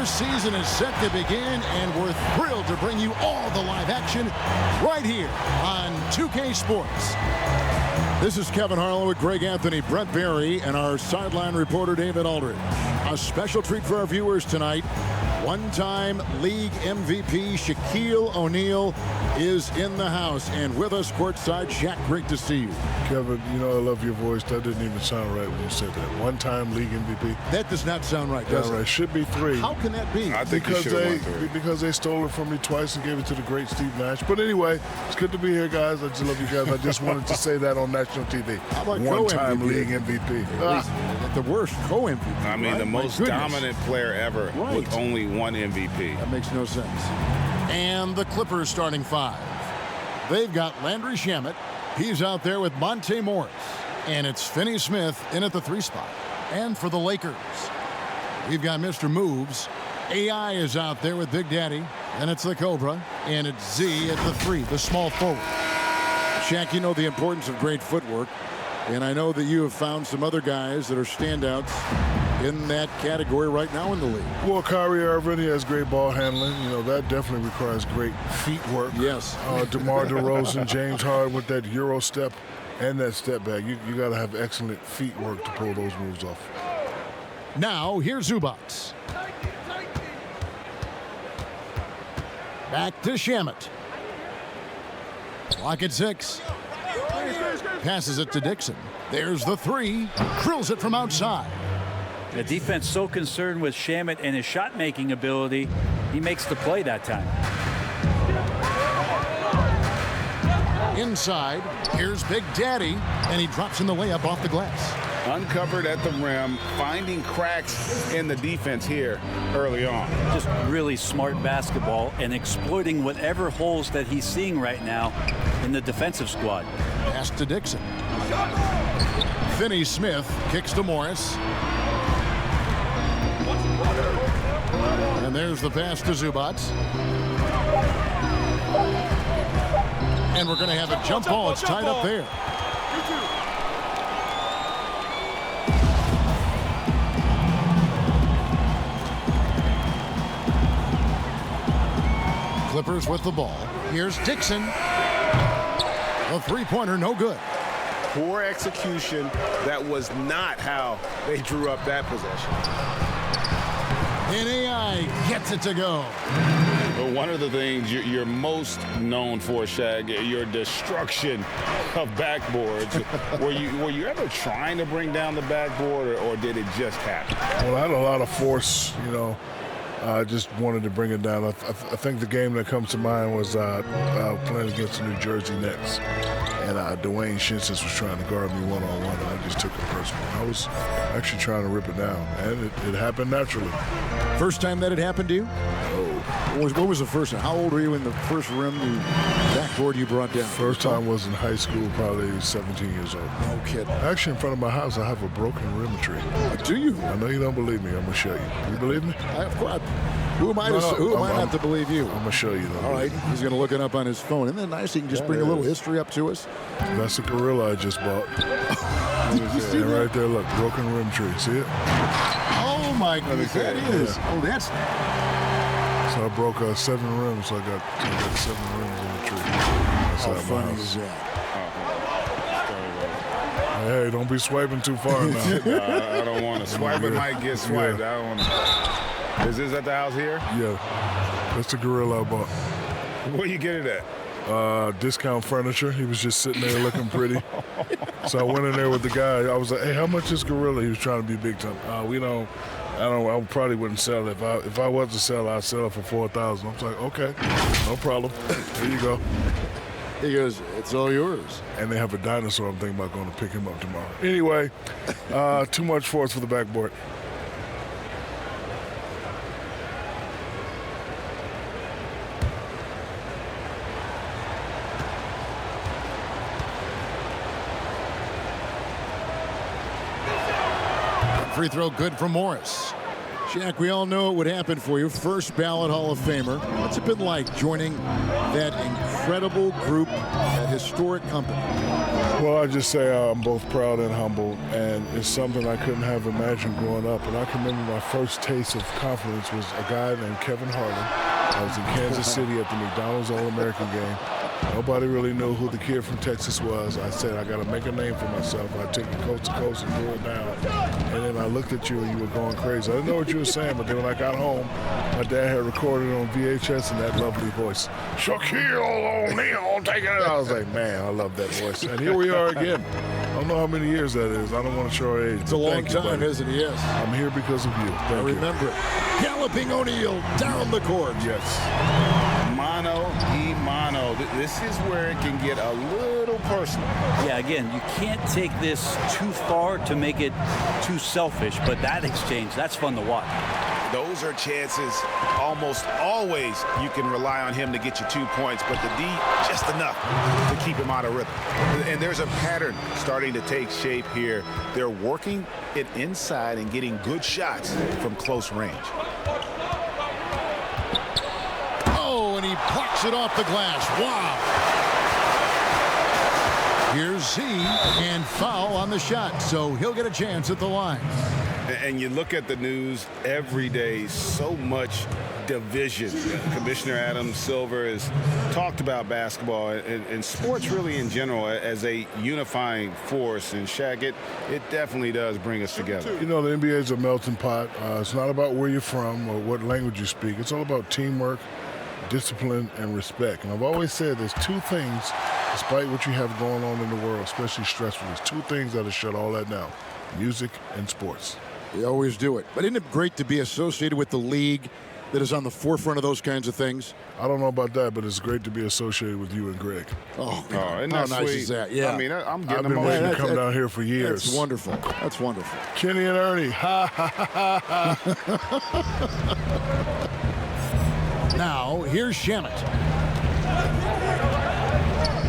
Another season is set to begin, and we're thrilled to bring you all the live action right here on 2K Sports. This is Kevin Harlow with Greg Anthony, Brett Berry, and our sideline reporter David Aldridge. A special treat for our viewers tonight. One-time league MVP Shaquille O'Neal is in the house, and with us courtside. Shaq, great to see you. Kevin, you know I love your voice. That didn't even sound right when you said that. One-time league MVP. That does not sound right, does it? Right. Should be 3. How can that be? I think because they stole it from me twice and gave it to the great Steve Nash. But anyway, it's good to be here, guys. I just love you guys. I just wanted to say that on national TV. How about one-time league MVP? The worst co-MVP. I mean, right? the most dominant player ever with only one MVP. That makes no sense. And the Clippers starting 5. They've got Landry Shamet. He's out there with Monte Morris. And it's Finney Smith in at the 3 spot. And for the Lakers, we've got Mr. Moves. AI is out there with Big Daddy. And it's the Cobra. And it's Z at the 3, the small forward. Shaq, you know the importance of great footwork. And I know that you have found some other guys that are standouts in that category right now in the league. Well, Kyrie Irving, he has great ball handling. You know, that definitely requires great feet work. Yes. DeMar DeRozan, James Harden with that Euro step and that step back. You got to have excellent feet work to pull those moves off. Now, here's Zubats. Back to Shamet. Clock at 6. Passes it to Dixon. There's the 3. Drills it from outside. The defense so concerned with Shamet and his shot-making ability, he makes the play that time. Inside, here's Big Daddy, and he drops in the layup off the glass. Uncovered at the rim, finding cracks in the defense here early on. Just really smart basketball and exploiting whatever holes that he's seeing right now in the defensive squad. Pass to Dixon. Finney Smith kicks to Morris. And there's the pass to Zubats. And we're going to have a jump ball. It's tied up there. Clippers with the ball. Here's Dixon. A three-pointer, no good. Poor execution. That was not how they drew up that possession. And AI gets it to go. But one of the things you're most known for, Shaq, your destruction of backboards. were you ever trying to bring down the backboard, or did it just happen? Well, I had a lot of force, you know. I just wanted to bring it down. I think the game that comes to mind was playing against the New Jersey Nets. And Dwayne Shinsis was trying to guard me one-on-one, and I just took it personal. I was actually trying to rip it down, and it happened naturally. First time that it happened to you? Oh. What was the first time? How old were you in the first backboard you brought down? First time was in high school, probably 17 years old. No kidding. Actually, in front of my house, I have a broken rim tree. Do you? I know you don't believe me. I'm going to show you. You believe me? Of course. Who am I not to believe you? I'm going to show you. All right. He's going to look it up on his phone. Isn't that nice? He can just bring a little history up to us. That's a gorilla I just bought. And right there, look, broken rim tree. See it? Oh, my goodness. That is. Yeah. Oh, that's... So I broke 7 rims. So I got 7 rims in the tree. That's how funny is that? Hey, don't be swiping too far now. I don't want to swipe. It might get swiped. Yeah. I don't want to. Is this at the house here? Yeah. That's the gorilla I bought. Where you get it at? Discount furniture. He was just sitting there looking pretty. So I went in there with the guy. I was like, "Hey, how much is gorilla?" He was trying to be big time. I probably wouldn't sell it. If I was to sell, I'd sell it for $4,000. I was like, okay, no problem. Here you go. He goes, it's all yours. And they have a dinosaur. I'm thinking about going to pick him up tomorrow. Anyway, too much force for the backboard. Free throw good from Morris. Shaq, we all know it would happen for you. First ballot Hall of Famer. What's it been like joining that incredible group, that historic company? Well, I just say I'm both proud and humbled, and it's something I couldn't have imagined growing up. And I can remember my first taste of confidence was a guy named Kevin Harlan. I was in Kansas City at the McDonald's All-American game. Nobody really knew who the kid from Texas was. I said, I got to make a name for myself. I took it coast to coast and threw it down. And then I looked at you and you were going crazy. I didn't know what you were saying, but then when I got home, my dad had recorded on VHS in that lovely voice, Shaquille O'Neal taking it. I was like, man, I love that voice. And here we are again. I don't know how many years that is. I don't want to show our age. It's a long time, isn't it? Yes. I'm here because of you. Thank you. Remember it. Galloping O'Neal down the court. Yes. Mano y mano. This is where it can get a little personal. Yeah, again, you can't take this too far to make it too selfish, but that exchange, that's fun to watch. Those are chances almost always you can rely on him to get you 2 points, but the D just enough to keep him out of rhythm. And there's a pattern starting to take shape here. They're working it inside and getting good shots from close range. Oh, and he plucks it off the glass. Wow. Here's Z, and foul on the shot, so he'll get a chance at the line. And you look at the news every day, so much division. Commissioner Adam Silver has talked about basketball and sports really in general as a unifying force. And Shaq, it definitely does bring us together. You know, the NBA is a melting pot. It's not about where you're from or what language you speak. It's all about teamwork, discipline, and respect. And I've always said there's two things, despite what you have going on in the world, especially stressful, there's two things that'll shut all that down: music and sports. They always do it. But isn't it great to be associated with the league that is on the forefront of those kinds of things? I don't know about that, but it's great to be associated with you and Greg. Oh, and how that's nice is that? Yeah. I mean, I've been waiting to come down here for years. That's wonderful. That's wonderful. Kenny and Ernie. Ha, ha, ha, ha. Now, here's Shamet.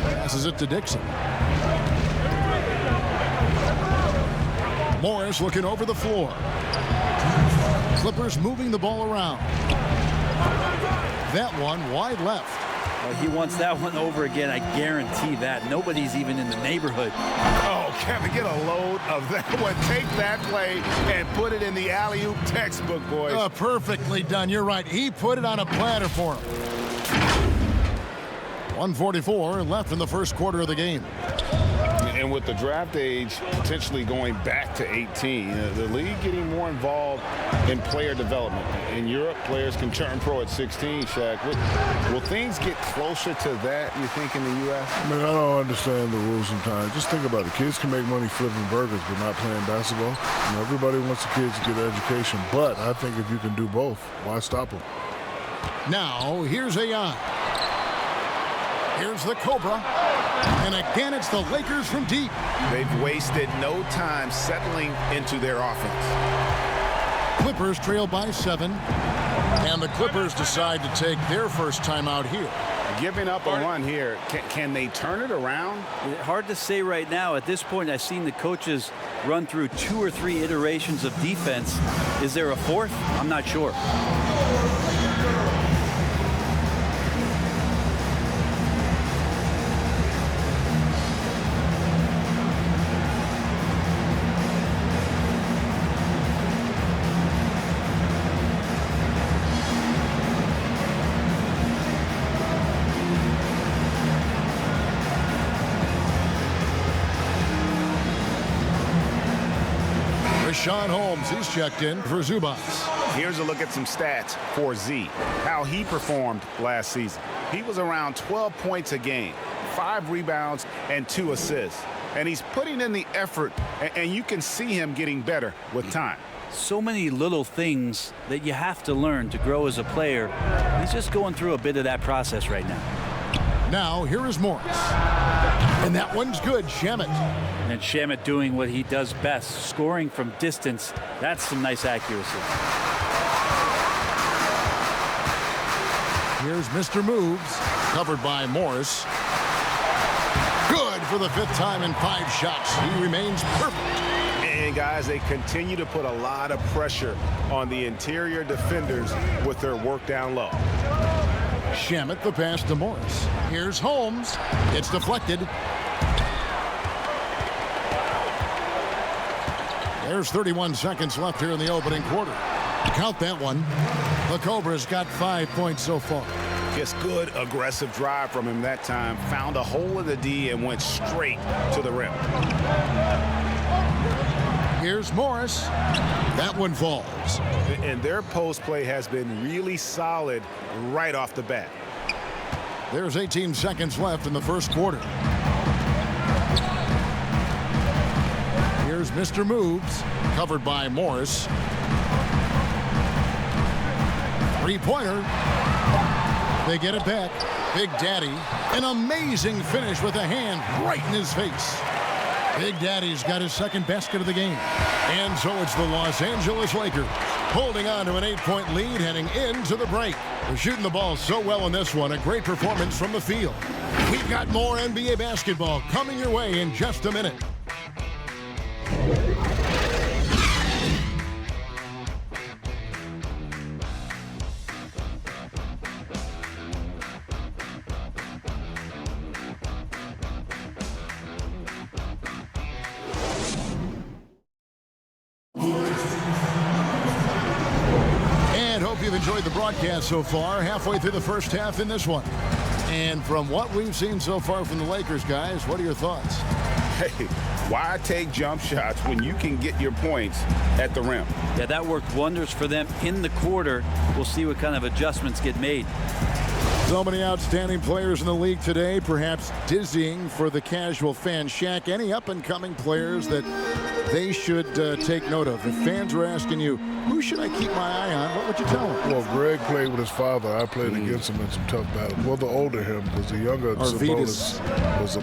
Passes it to Dixon. Morris looking over the floor. Clippers moving the ball around. That one wide left. He wants that one over again. I guarantee that. Nobody's even in the neighborhood. Oh, Kevin, get a load of that one. Take that play and put it in the alley-oop textbook, boys. Perfectly done. You're right. He put it on a platter for him. 1:44 left in the first quarter of the game. And with the draft age potentially going back to 18, the league getting more involved in player development. In Europe, players can turn pro at 16, Shaq. Will things get closer to that, you think, in the U.S.? I mean, I don't understand the rules sometimes. Just think about it. Kids can make money flipping burgers but not playing basketball. You know, everybody wants the kids to get an education, but I think if you can do both, why stop them? Now, here's Ayan. Here's the Cobra. And again, it's the Lakers from deep. They've wasted no time settling into their offense. Clippers trail by 7. And the Clippers decide to take their first timeout here. Giving up a run here, can they turn it around? Hard to say right now. At this point, I've seen the coaches run through 2 or 3 iterations of defense. Is there a fourth? I'm not sure. Sean Holmes, he's checked in for Zubas. Here's a look at some stats for Z, how he performed last season. He was around 12 points a game, 5 rebounds, and 2 assists. And he's putting in the effort, and you can see him getting better with time. So many little things that you have to learn to grow as a player. He's just going through a bit of that process right now. Now, here is Morris. And that one's good, Shamet. And Shamet doing what he does best, scoring from distance. That's some nice accuracy. Here's Mr. Moves, covered by Morris. Good for the 5th time in 5 shots. He remains perfect. And guys, they continue to put a lot of pressure on the interior defenders with their work down low. Shamet the pass to Morris. Here's Holmes. It's deflected. There's 31 seconds left here in the opening quarter. Count that one. The Cobras got 5 points so far. Just good aggressive drive from him that time. Found a hole in the D and went straight to the rim. Here's Morris. That one falls. And their post play has been really solid right off the bat. There's 18 seconds left in the first quarter. Here's Mr. Moves, covered by Morris. Three-pointer. They get it back. Big Daddy, an amazing finish with a hand right in his face. Big Daddy's got his second basket of the game. And so it's the Los Angeles Lakers holding on to an 8-point lead heading into the break. They're shooting the ball so well in this one. A great performance from the field. We've got more NBA basketball coming your way in just a minute. You've enjoyed the broadcast so far, halfway through the first half in this one. And from what we've seen so far from the Lakers, guys, what are your thoughts? Hey, why take jump shots when you can get your points at the rim? Yeah, that worked wonders for them in the quarter. We'll see what kind of adjustments get made. So many outstanding players in the league today, perhaps dizzying for the casual fan. Shaq, any up-and-coming players that they should take note of? If fans were asking you, who should I keep my eye on, what would you tell them? Well, Greg played with his father. I played against him in some tough battles. Well, the older him, because the younger Sabonis was a